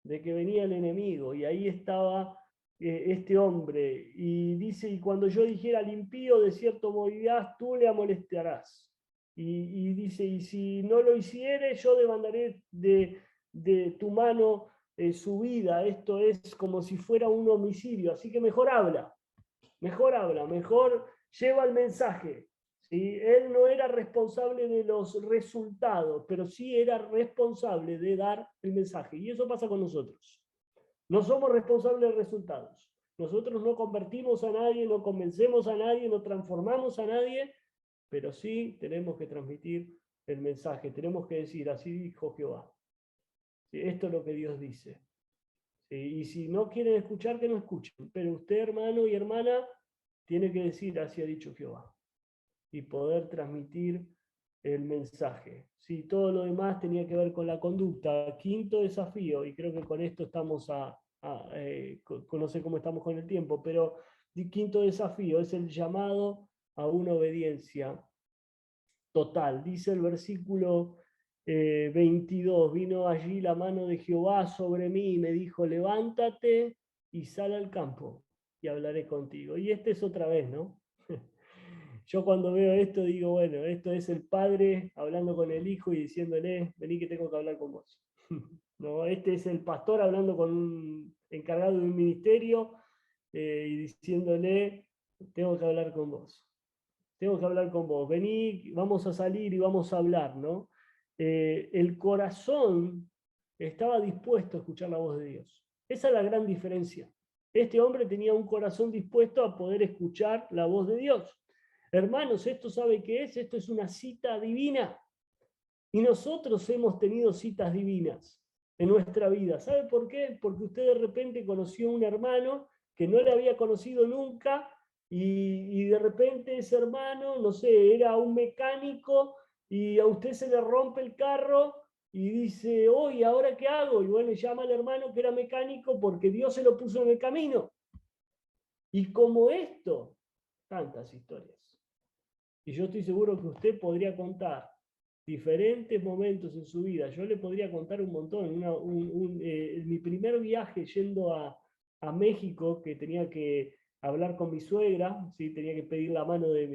A: de que venía el enemigo. Y ahí estaba este hombre. Y dice, y cuando yo dijera al impío, de cierto morirás, tú le amonestarás. Y dice, y si no lo hiciere, yo demandaré de tu mano su vida. Esto es como si fuera un homicidio. Así que mejor habla, mejor lleva el mensaje. ¿Sí? Él no era responsable de los resultados, pero sí era responsable de dar el mensaje. Y eso pasa con nosotros. No somos responsables de resultados. Nosotros no convertimos a nadie, no convencemos a nadie, no transformamos a nadie, pero sí tenemos que transmitir el mensaje. Tenemos que decir, así dijo Jehová. ¿Sí? Esto es lo que Dios dice. ¿Sí? Y si no quieren escuchar, que no escuchen. Pero usted, hermano y hermana, tiene que decir, así ha dicho Jehová. Y poder transmitir el mensaje. Sí, todo lo demás tenía que ver con la conducta. Quinto desafío, y creo que con esto estamos no sé cómo estamos con el tiempo, pero el quinto desafío es el llamado a una obediencia total. Dice el versículo 22, vino allí la mano de Jehová sobre mí y me dijo, levántate y sal al campo y hablaré contigo. Y este es otra vez, ¿no? Yo cuando veo esto digo, bueno, esto es el padre hablando con el hijo y diciéndole, vení que tengo que hablar con vos. No, este es el pastor hablando con un encargado de un ministerio y diciéndole, tengo que hablar con vos. Tengo que hablar con vos. Vení, vamos a salir y vamos a hablar, ¿no? El corazón estaba dispuesto a escuchar la voz de Dios. Esa es la gran diferencia. Este hombre tenía un corazón dispuesto a poder escuchar la voz de Dios. Hermanos, ¿esto sabe qué es? Esto es una cita divina. Y nosotros hemos tenido citas divinas en nuestra vida. ¿Sabe por qué? Porque usted de repente conoció a un hermano que no le había conocido nunca y de repente ese hermano, no sé, era un mecánico y a usted se le rompe el carro y dice, ¿y ahora qué hago? Y bueno, llama al hermano que era mecánico porque Dios se lo puso en el camino. Y como esto, tantas historias. Y yo estoy seguro que usted podría contar diferentes momentos en su vida. Yo le podría contar un montón. Mi primer viaje yendo a México, que tenía que hablar con mi suegra, ¿sí? Tenía que pedir la mano de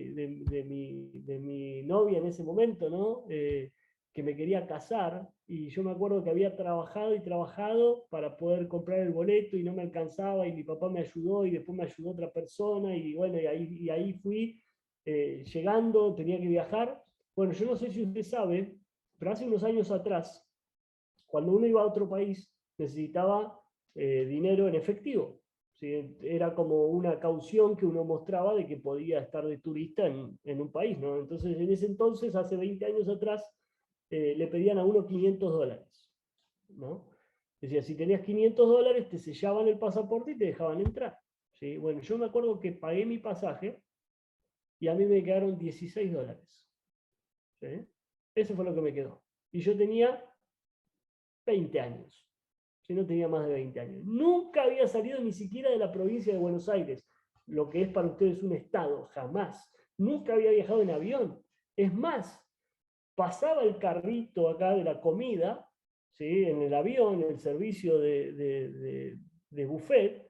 A: mi novia en ese momento, ¿no? Que me quería casar, y yo me acuerdo que había trabajado y trabajado para poder comprar el boleto y no me alcanzaba, y mi papá me ayudó y después me ayudó otra persona, y bueno, y ahí fui llegando, tenía que viajar. Bueno, yo no sé si usted sabe, pero hace unos años atrás, cuando uno iba a otro país, necesitaba dinero en efectivo. ¿Sí? Era como una caución que uno mostraba de que podía estar de turista en un país, ¿no? Entonces, en ese entonces, hace 20 años atrás, le pedían a uno $500, ¿no? Decía, si tenías $500, te sellaban el pasaporte y te dejaban entrar. ¿Sí? Bueno, yo me acuerdo que pagué mi pasaje y a mí me quedaron $16. ¿Sí? Eso fue lo que me quedó. Y yo tenía 20 años. Yo no tenía más de 20 años. Nunca había salido ni siquiera de la provincia de Buenos Aires, lo que es para ustedes un estado, jamás. Nunca había viajado en avión. Es más, pasaba el carrito acá de la comida, ¿sí? En el avión, en el servicio de buffet,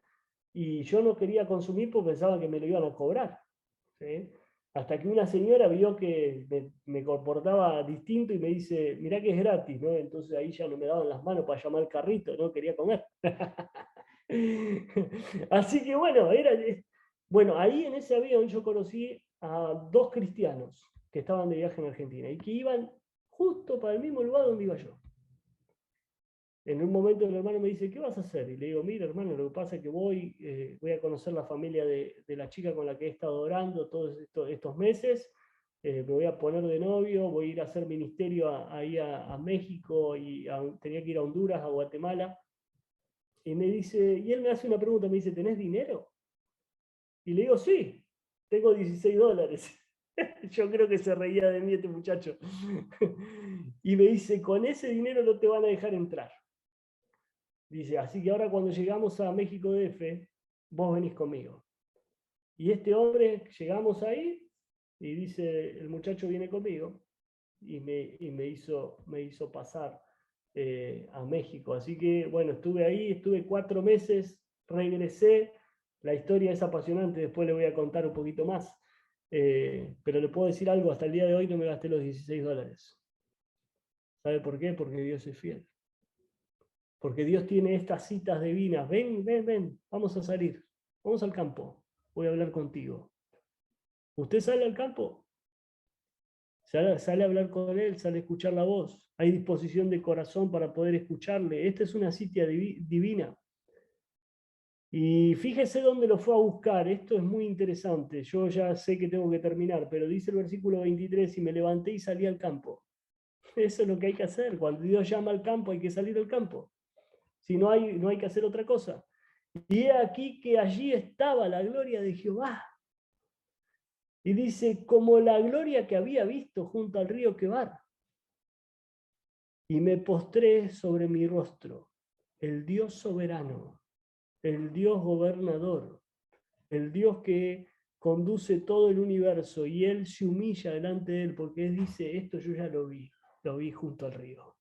A: y yo no quería consumir porque pensaba que me lo iban a cobrar. ¿Sí? Hasta que una señora vio que me comportaba distinto y me dice, mirá que es gratis, ¿no? Entonces ahí ya no me daban las manos para llamar al carrito, ¿no? Quería comer. Así que bueno, ahí en ese avión yo conocí a dos cristianos que estaban de viaje en Argentina y que iban justo para el mismo lugar donde iba yo. En un momento el hermano me dice, ¿qué vas a hacer? Y le digo, mira hermano, lo que pasa es que voy a conocer la familia de la chica con la que he estado orando todos estos meses, me voy a poner de novio, voy a ir a hacer ministerio ahí a México, y tenía que ir a Honduras, a Guatemala. Y me dice, y él me hace una pregunta, me dice, ¿tenés dinero? Y le digo, sí, tengo $16. Yo creo que se reía de mí este muchacho. Y me dice, con ese dinero no te van a dejar entrar. Dice, así que ahora cuando llegamos a México DF, vos venís conmigo. Y este hombre, llegamos ahí, y dice, el muchacho viene conmigo, y me hizo pasar a México. Así que, bueno, estuve ahí, estuve 4 meses, regresé. La historia es apasionante, después le voy a contar un poquito más. Pero le puedo decir algo, hasta el día de hoy no me gasté los $16. ¿Sabe por qué? Porque Dios es fiel. Porque Dios tiene estas citas divinas. Ven, ven, ven, vamos a salir. Vamos al campo. Voy a hablar contigo. ¿Usted sale al campo? Sale a hablar con Él, sale a escuchar la voz. Hay disposición de corazón para poder escucharle. Esta es una cita divina. Y fíjese dónde lo fue a buscar. Esto es muy interesante. Yo ya sé que tengo que terminar, pero dice el versículo 23, y me levanté y salí al campo. Eso es lo que hay que hacer. Cuando Dios llama al campo, hay que salir al campo. Si no hay que hacer otra cosa. Y he aquí que allí estaba la gloria de Jehová. Y dice, como la gloria que había visto junto al río Quebar. Y me postré sobre mi rostro. El Dios soberano, el Dios gobernador, el Dios que conduce todo el universo, y Él se humilla delante de Él porque Él dice, esto yo ya lo vi junto al río.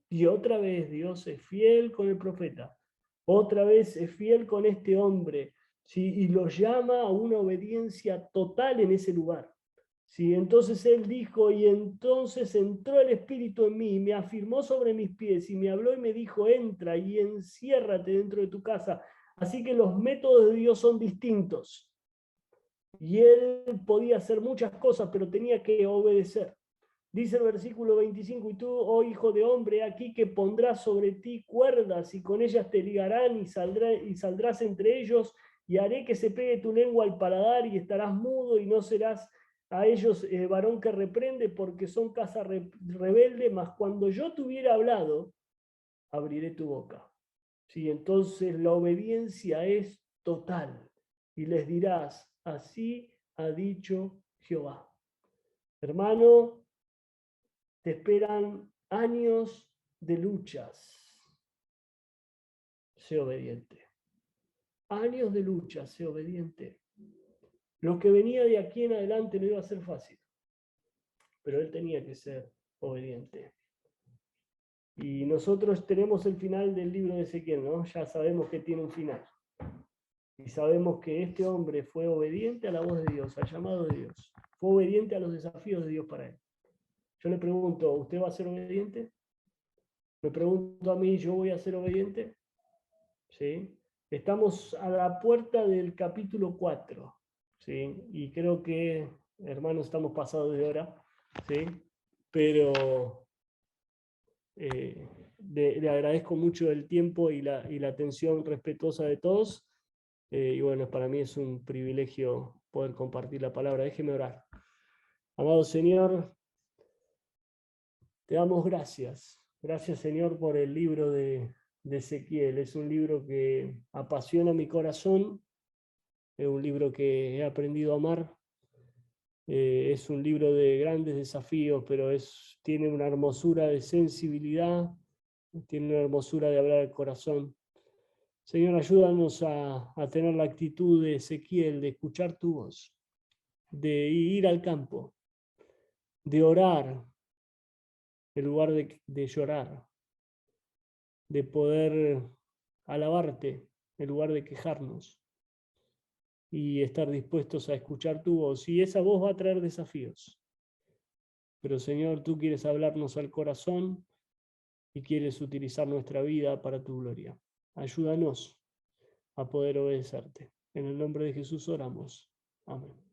A: Y otra vez Dios es fiel con el profeta, otra vez es fiel con este hombre, ¿sí? Y lo llama a una obediencia total en ese lugar. ¿Sí? Entonces él dijo, y entonces entró el Espíritu en mí, y me afirmó sobre mis pies, y me habló y me dijo, entra y enciérrate dentro de tu casa. Así que los métodos de Dios son distintos. Y él podía hacer muchas cosas, pero tenía que obedecer. Dice el versículo 25, y tú, oh hijo de hombre, aquí que pondrás sobre ti cuerdas, y con ellas te ligarán, y saldrás entre ellos, y haré que se pegue tu lengua al paladar, y estarás mudo, y no serás a ellos varón que reprende, porque son casa rebelde, mas cuando yo te hubiera hablado, abriré tu boca. Sí, entonces la obediencia es total, y les dirás, así ha dicho Jehová. Hermano, te esperan años de luchas, sé obediente. Años de lucha, sé obediente. Lo que venía de aquí en adelante no iba a ser fácil, pero él tenía que ser obediente. Y nosotros tenemos el final del libro de Ezequiel, ¿no? Ya sabemos que tiene un final. Y sabemos que este hombre fue obediente a la voz de Dios, al llamado de Dios. Fue obediente a los desafíos de Dios para él. Yo le pregunto, ¿usted va a ser obediente? Me pregunto a mí, ¿yo voy a ser obediente? ¿Sí? Estamos a la puerta del capítulo 4, ¿sí? Y creo que, hermanos, estamos pasados de hora, ¿sí? Pero le agradezco mucho el tiempo y la atención respetuosa de todos. Y bueno, para mí es un privilegio poder compartir la palabra. Déjeme orar. Amado Señor, te damos gracias. Gracias, Señor, por el libro de Ezequiel. Es un libro que apasiona mi corazón. Es un libro que he aprendido a amar. Es un libro de grandes desafíos, pero tiene una hermosura de sensibilidad, tiene una hermosura de hablar al corazón. Señor, ayúdanos a tener la actitud de Ezequiel, de escuchar tu voz, de ir al campo, de orar en lugar de llorar, de poder alabarte en lugar de quejarnos y estar dispuestos a escuchar tu voz. Y esa voz va a traer desafíos. Pero Señor, tú quieres hablarnos al corazón y quieres utilizar nuestra vida para tu gloria. Ayúdanos a poder obedecerte. En el nombre de Jesús oramos. Amén.